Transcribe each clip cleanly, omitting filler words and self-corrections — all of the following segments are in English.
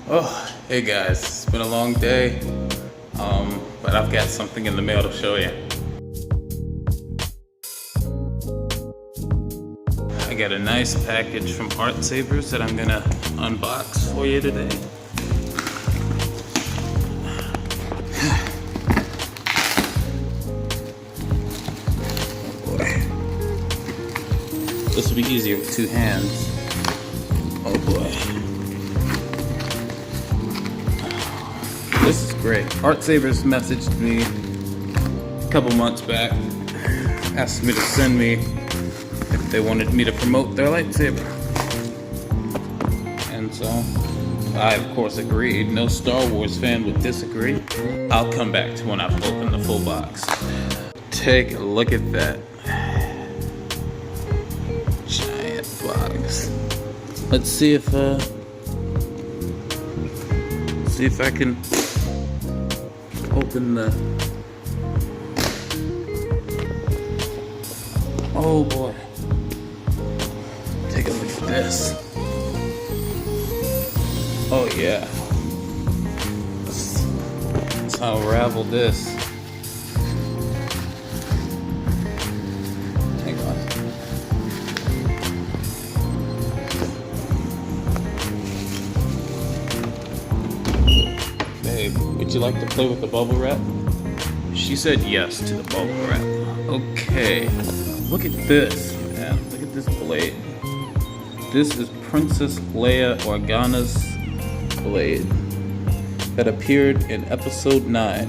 Oh, hey guys, it's been a long day, but I've got something in the mail to show you. I got a nice package from Artsabers that I'm gonna unbox for you today. Oh boy. This will be easier with two hands. Oh boy. This is great. Artsabers messaged me a couple months back, asked me to send me if they wanted me to promote their lightsaber. And so I of course agreed. No Star Wars fan would disagree. I'll come back to when I've opened the full box. Take a look at that. Giant box. Let's see if I can open the... Oh boy. Take a look at this. Oh yeah. Let's unravel this. Hang on. Babe, would you like to play with the bubble wrap? She said yes to the bubble wrap. Okay. Look at this, man. Look at this blade. This is Princess Leia Organa's blade that appeared in Episode 9,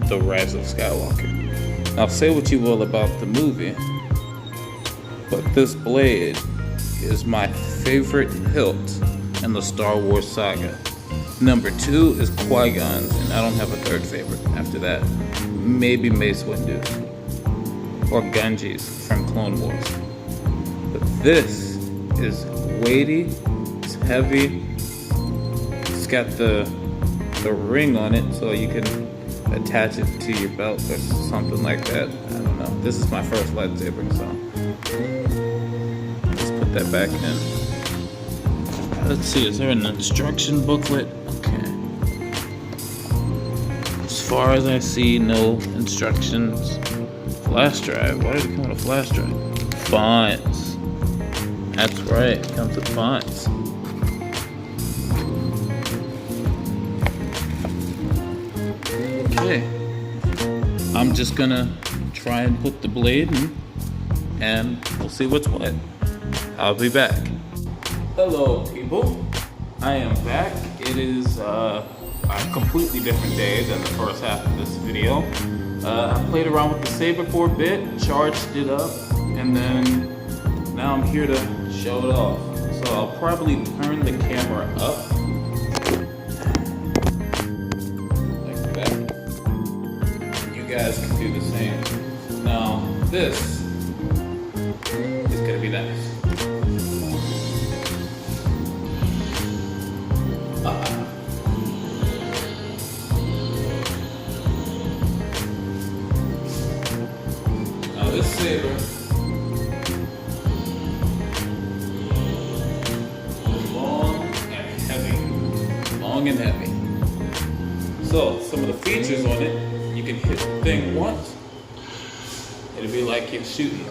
The Rise of Skywalker. Now, say what you will about the movie, but this blade is my favorite hilt in the Star Wars saga. Number 2 is Qui-Gon's, and I don't have a third favorite after that. Maybe Mace Windu. Or Ganji's from Clone Wars. But this is weighty, it's heavy, it's got the ring on it so you can attach it to your belt or something like that. I don't know. This is my first lightsaber, so let's put that back in. Let's see, is there an instruction booklet? Okay. As far as I see, no instructions. Flash drive. Why did it come with a flash drive? Fonts. That's right. It comes with fonts. Okay. I'm just gonna try and put the blade in, and we'll see what's what. I'll be back. Hello, people. I am back. It is a completely different day than the first half of this video. I played around with the saber for a bit, charged it up, and then now I'm here to show it off. So I'll probably turn the camera up like that. You guys can do the same. Now this is gonna be nice. This saber is long and heavy. So some of the features on it, you can hit the thing once, it'll be like you're shooting.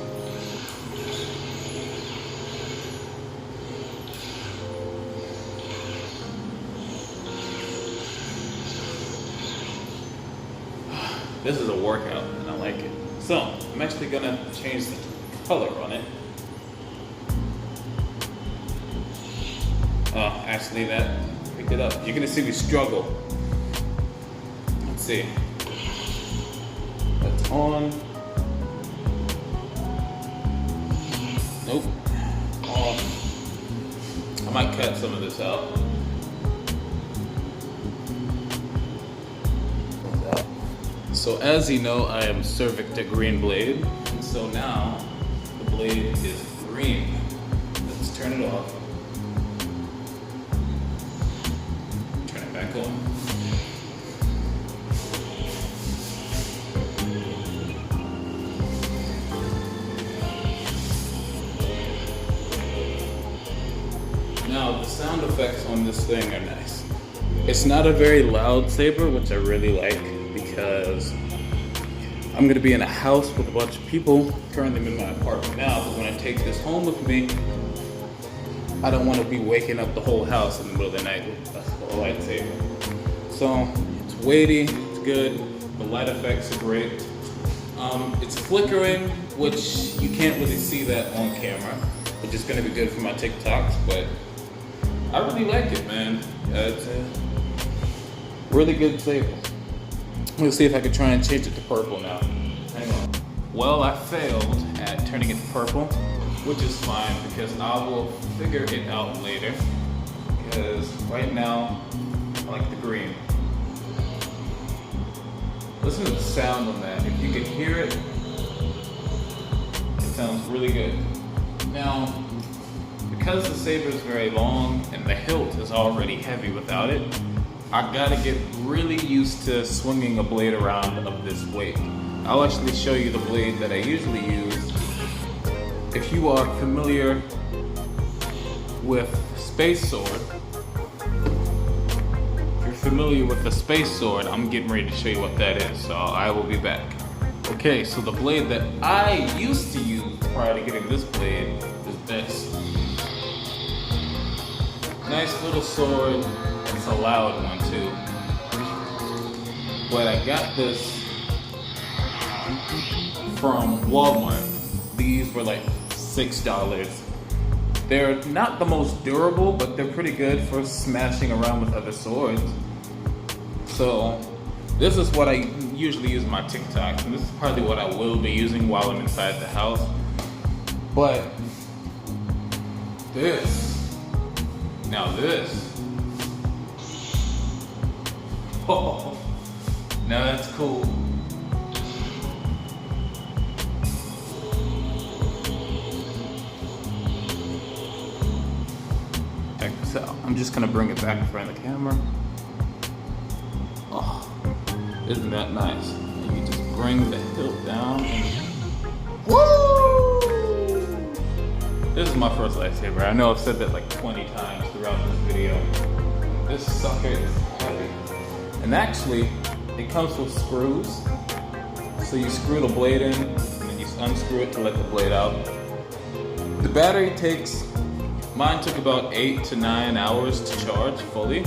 This is a workout and I like it. So, I'm actually gonna change the color on it. Oh, actually that picked it up. You're gonna see me struggle. Let's see. That's on. Nope. Off. I might cut some of this out. So as you know, I am Cervic to green blade, and so now the blade is green. Let's turn it off. Turn it back on. Now the sound effects on this thing are nice. It's not a very loud saber, which I really like because I'm gonna be in a house with a bunch of people. Currently I'm in my apartment now, but when I take this home with me, I don't want to be waking up the whole house in the middle of the night with a lightsaber. So it's weighty, it's good, the light effects are great. It's flickering, which you can't really see that on camera, which is gonna be good for my TikToks, but I really like it, man. It's a really good saber. We'll see if I can try and change it to purple now. Hang on. Well, I failed at turning it to purple, which is fine because I will figure it out later. Because right now, I like the green. Listen to the sound on that. If you can hear it, it sounds really good. Now, because the saber is very long and the hilt is already heavy without it, I gotta get really used to swinging a blade around of this weight. I'll actually show you the blade that I usually use. If you are familiar with Space Sword, if you're familiar with the Space Sword, I'm getting ready to show you what that is, so I will be back. Okay, so the blade that I used to use prior to getting this blade is this. Nice little sword. It's a loud one too. But I got this from Walmart. These were like $6. They're not the most durable, but they're pretty good for smashing around with other swords. So this is what I usually use in my TikToks, and this is probably what I will be using while I'm inside the house. But now this, oh, now that's cool. Check this out. I'm just gonna bring it back in front of the camera. Oh, isn't that nice? And you just bring the hilt down and woo! This is my first lightsaber. I know I've said that like 20 times throughout this video. This sucker is heavy. And actually, it comes with screws. So you screw the blade in, and then you unscrew it to let the blade out. The battery mine took about 8 to 9 hours to charge fully.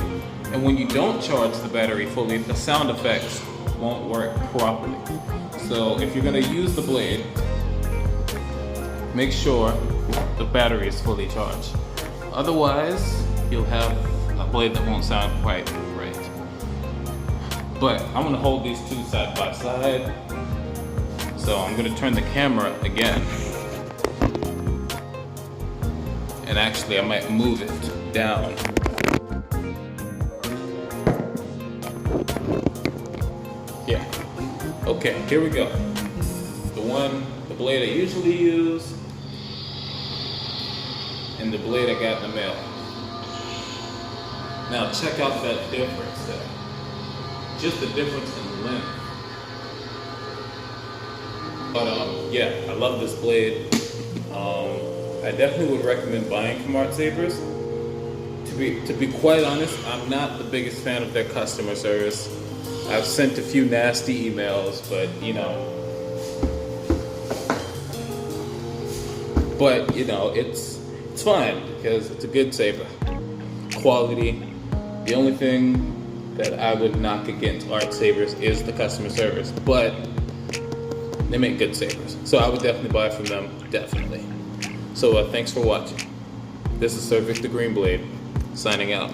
And when you don't charge the battery fully, the sound effects won't work properly. So if you're gonna use the blade, make sure the battery is fully charged. Otherwise, you'll have a blade that won't sound quite right. But I'm gonna hold these two side by side. So I'm gonna turn the camera again. And actually I might move it down. Yeah. Okay, here we go. The blade I usually use, and the blade I got in the mail. Now check out that difference there. Just the difference in length. But yeah, I love this blade. I definitely would recommend buying from Artsabers. To be quite honest, I'm not the biggest fan of their customer service. I've sent a few nasty emails, but you know. But you know, it's fine because it's a good saber. Quality. The only thing that I would knock against Artsabers is the customer service, but they make good sabers. So I would definitely buy from them, definitely. So thanks for watching. This is Sir Victor Greenblade, signing out.